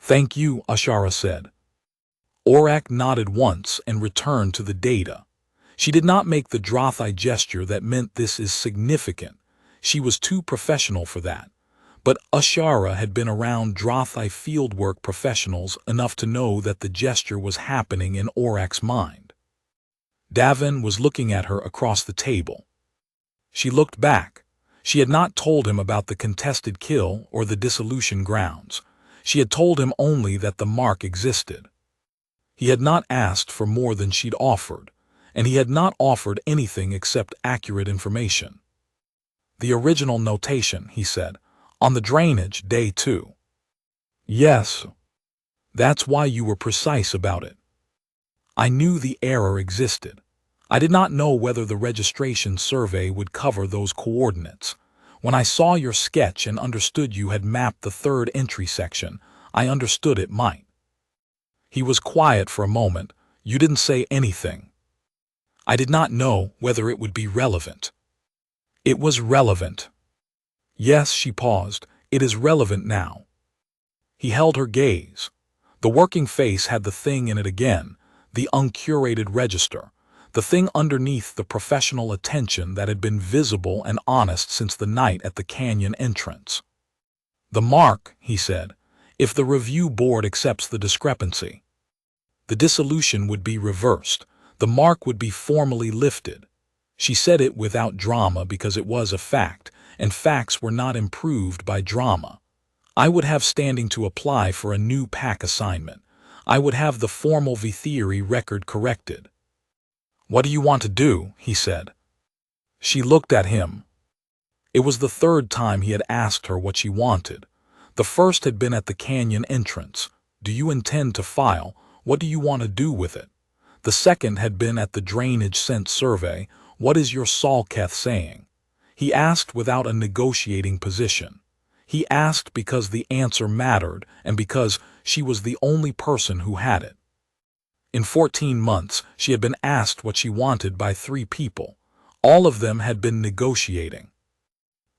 "Thank you," Ashara said. Orcs nodded once and returned to the data. She did not make the Drothi gesture that meant this is significant. She was too professional for that. But Ashara had been around Drothi fieldwork professionals enough to know that the gesture was happening in Orcs' mind. Davin was looking at her across the table. She looked back. She had not told him about the contested kill or the dissolution grounds. She had told him only that the mark existed. He had not asked for more than she'd offered, and he had not offered anything except accurate information. "The original notation," he said, "on the drainage, day 2. "Yes. That's why you were precise about it." "I knew the error existed. I did not know whether the registration survey would cover those coordinates. When I saw your sketch and understood you had mapped the 3rd entry section, I understood it might." He was quiet for a moment. "You didn't say anything." "I did not know whether it would be relevant." "It was relevant." "Yes," she paused, "it is relevant now." He held her gaze. The working face had the thing in it again, the uncurated register, the thing underneath the professional attention that had been visible and honest since the night at the canyon entrance. "The mark," he said, "if the review board accepts the discrepancy. The dissolution would be reversed. The mark would be formally lifted." She said it without drama because it was a fact, and facts were not improved by drama. "I would have standing to apply for a new pack assignment. I would have the formal V-Theory record corrected." "What do you want to do?" he said. She looked at him. It was the 3rd time he had asked her what she wanted. The first had been at the canyon entrance. "Do you intend to file? What do you want to do with it?" The second had been at the drainage scent survey. "What is your Salketh saying?" He asked without a negotiating position. He asked because the answer mattered and because she was the only person who had it. In 14 months, she had been asked what she wanted by 3 people. All of them had been negotiating.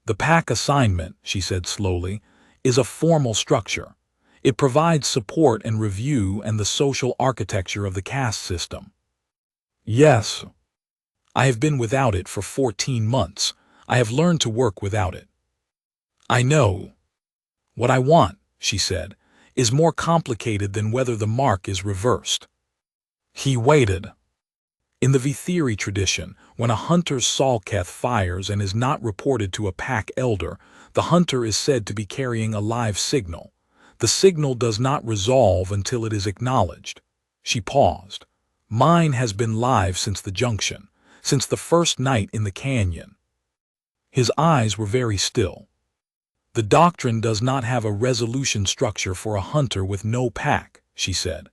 "The pack assignment," she said slowly, "is a formal structure. It provides support and review and the social architecture of the caste system." "Yes. I have been without it for 14 months. I have learned to work without it." "I know. What I want," she said, "is more complicated than whether the mark is reversed." He waited. In the V-Theory tradition, when a hunter's Salketh fires and is not reported to a pack elder, the hunter is said to be carrying a live signal. The signal does not resolve until it is acknowledged. She paused. Mine has been live since the junction, since the first night in the canyon. His eyes were very still. The doctrine does not have a resolution structure for a hunter with no pack, she said.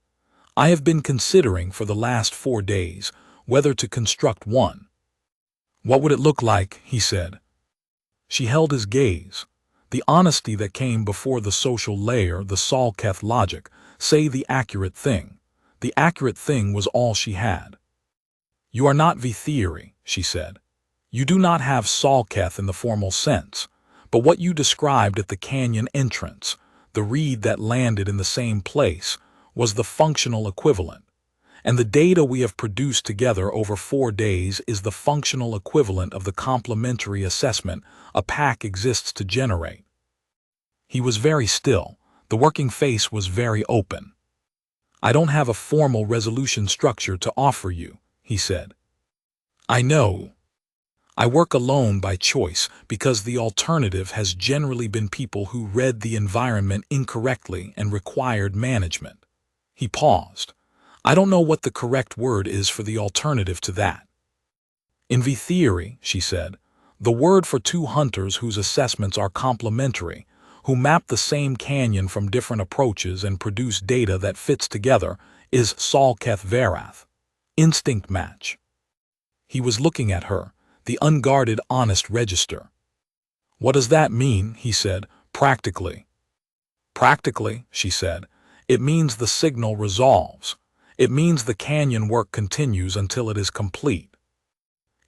I have been considering for the last 4 days whether to construct one. What would it look like, he said. She held his gaze. The honesty that came before the social layer, the Salketh logic, say the accurate thing. The accurate thing was all she had. You are not V-theory, she said. You do not have Salketh in the formal sense, but what you described at the canyon entrance, the reed that landed in the same place, was the functional equivalent. And the data we have produced together over 4 days is the functional equivalent of the complementary assessment a pack exists to generate. He was very still. The working face was very open. I don't have a formal resolution structure to offer you, he said. I know. I work alone by choice because the alternative has generally been people who read the environment incorrectly and required management. He paused. I don't know what the correct word is for the alternative to that. In V-theory, she said, the word for 2 hunters whose assessments are complementary, who map the same canyon from different approaches and produce data that fits together, is Salketh Verath. Instinct match. He was looking at her, the unguarded honest register. What does that mean, he said, practically? Practically, she said, it means the signal resolves. It means the canyon work continues until it is complete.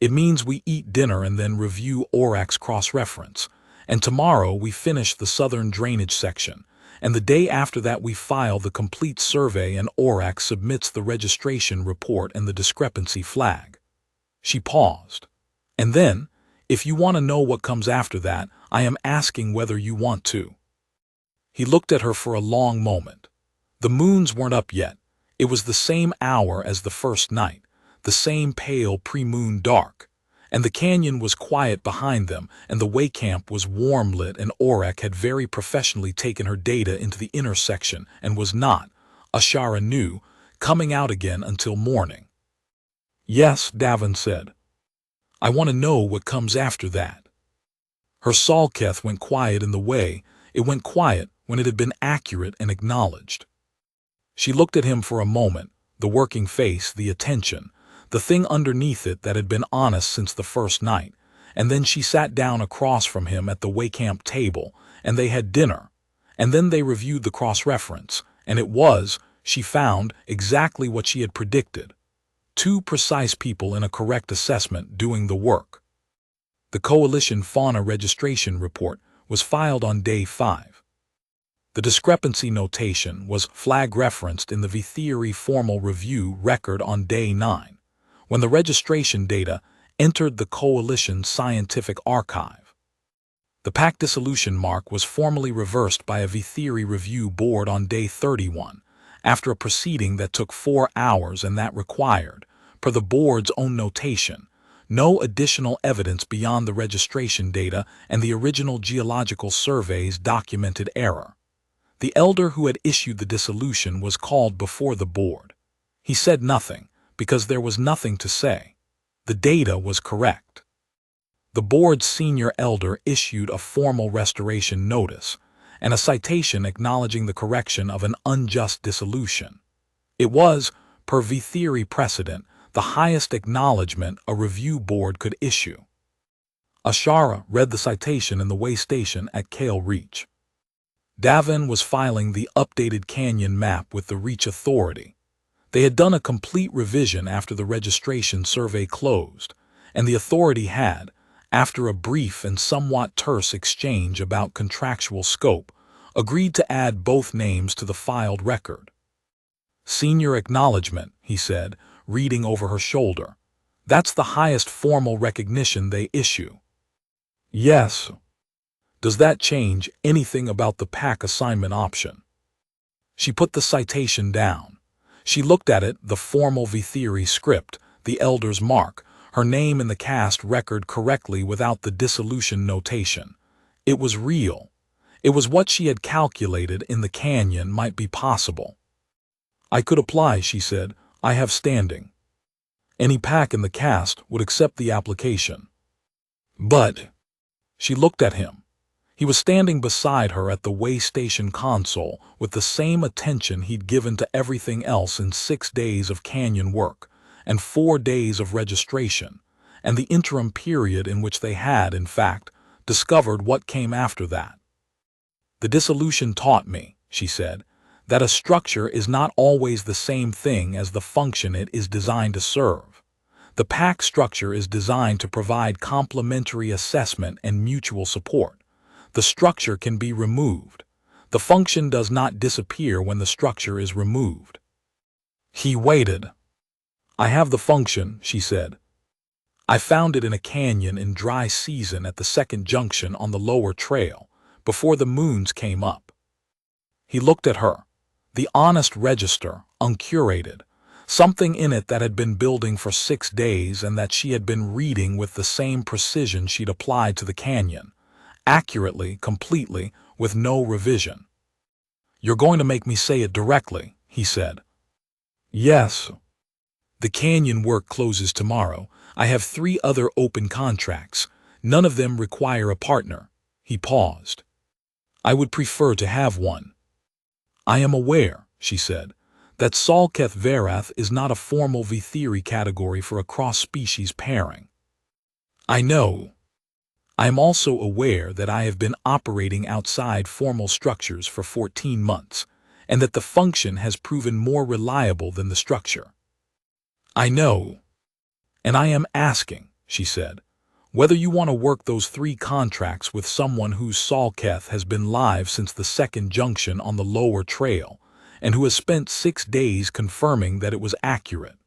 It means we eat dinner and then review Orcs cross-reference, and tomorrow we finish the southern drainage section, and the day after that we file the complete survey and Orcs submits the registration report and the discrepancy flag. She paused. And then, if you want to know what comes after that, I am asking whether you want to. He looked at her for a long moment. The moons weren't up yet. It was the same hour as the first night, the same pale pre-moon dark, and the canyon was quiet behind them, and the waycamp was warm-lit, and Orc had very professionally taken her data into the intersection and was not, Ashara knew, coming out again until morning. Yes, Davin said. I want to know what comes after that. Her Salketh went quiet in the way it went quiet when it had been accurate and acknowledged. She looked at him for a moment, the working face, the attention, the thing underneath it that had been honest since the first night, and then she sat down across from him at the waycamp table, and they had dinner, and then they reviewed the cross-reference, and it was, she found, exactly what she had predicted. 2 precise people in a correct assessment doing the work. The Coalition Fauna Registration Report was filed on day 5. The discrepancy notation was flag-referenced in the V-theory formal review record on day 9, when the registration data entered the Coalition Scientific Archive. The pack dissolution mark was formally reversed by a V-theory review board on day 31, after a proceeding that took 4 hours and that required, per the board's own notation, no additional evidence beyond the registration data and the original geological survey's documented error. The elder who had issued the dissolution was called before the board. He said nothing, because there was nothing to say. The data was correct. The board's senior elder issued a formal restoration notice and a citation acknowledging the correction of an unjust dissolution. It was, per V-theory precedent, the highest acknowledgement a review board could issue. Ashara read the citation in the way station at Kale Reach. Davin was filing the updated canyon map with the Reach Authority. They had done a complete revision after the registration survey closed, and the authority had, after a brief and somewhat terse exchange about contractual scope, agreed to add both names to the filed record. Senior acknowledgement, he said, reading over her shoulder. That's the highest formal recognition they issue. Yes. Does that change anything about the pack assignment option? She put the citation down. She looked at it, the formal V-theory script, the elder's mark, her name in the cast record correctly without the dissolution notation. It was real. It was what she had calculated in the canyon might be possible. "I could apply," she said. "I have standing. Any pack in the cast would accept the application." "But—" She looked at him. He was standing beside her at the way station console with the same attention he'd given to everything else in 6 days of canyon work and 4 days of registration, and the interim period in which they had, in fact, discovered what came after that. "The dissolution taught me," she said, "that a structure is not always the same thing as the function it is designed to serve. The pack structure is designed to provide complementary assessment and mutual support. The structure can be removed. The function does not disappear when the structure is removed." He waited. "I have the function," she said. "I found it in a canyon in dry season at the second junction on the lower trail, before the moons came up." He looked at her. The honest register, uncurated, something in it that had been building for 6 days and that she had been reading with the same precision she'd applied to the canyon, accurately, completely, with no revision. "You're going to make me say it directly," he said. "Yes. The canyon work closes tomorrow. I have 3 other open contracts. None of them require a partner." He paused. "I would prefer to have one." "I am aware," she said, "that Salketh Verath is not a formal V-theory category for a cross-species pairing." "I know. I am also aware that I have been operating outside formal structures for 14 months, and that the function has proven more reliable than the structure." "I know. And I am asking," she said, "whether you want to work those 3 contracts with someone whose Salketh has been live since the second junction on the lower trail, and who has spent 6 days confirming that it was accurate."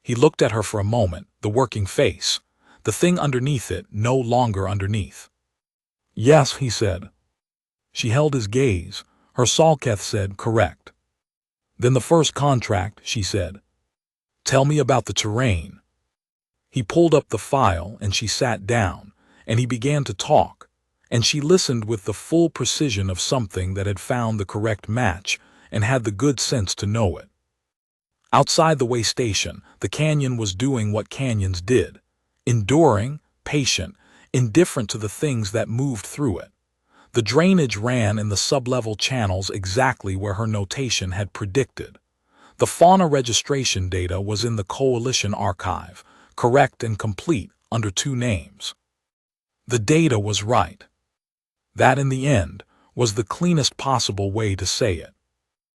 He looked at her for a moment, the working face, the thing underneath it no longer underneath. "Yes," he said. She held his gaze. Her Salketh said, "Correct." "Then the first contract," she said. "Tell me about the terrain." He pulled up the file, and she sat down, and he began to talk, and she listened with the full precision of something that had found the correct match and had the good sense to know it. Outside the way station, the canyon was doing what canyons did: enduring, patient, indifferent to the things that moved through it. The drainage ran in the sublevel channels exactly where her notation had predicted. The fauna registration data was in the Coalition archive, correct and complete, under 2 names. The data was right. That, in the end, was the cleanest possible way to say it.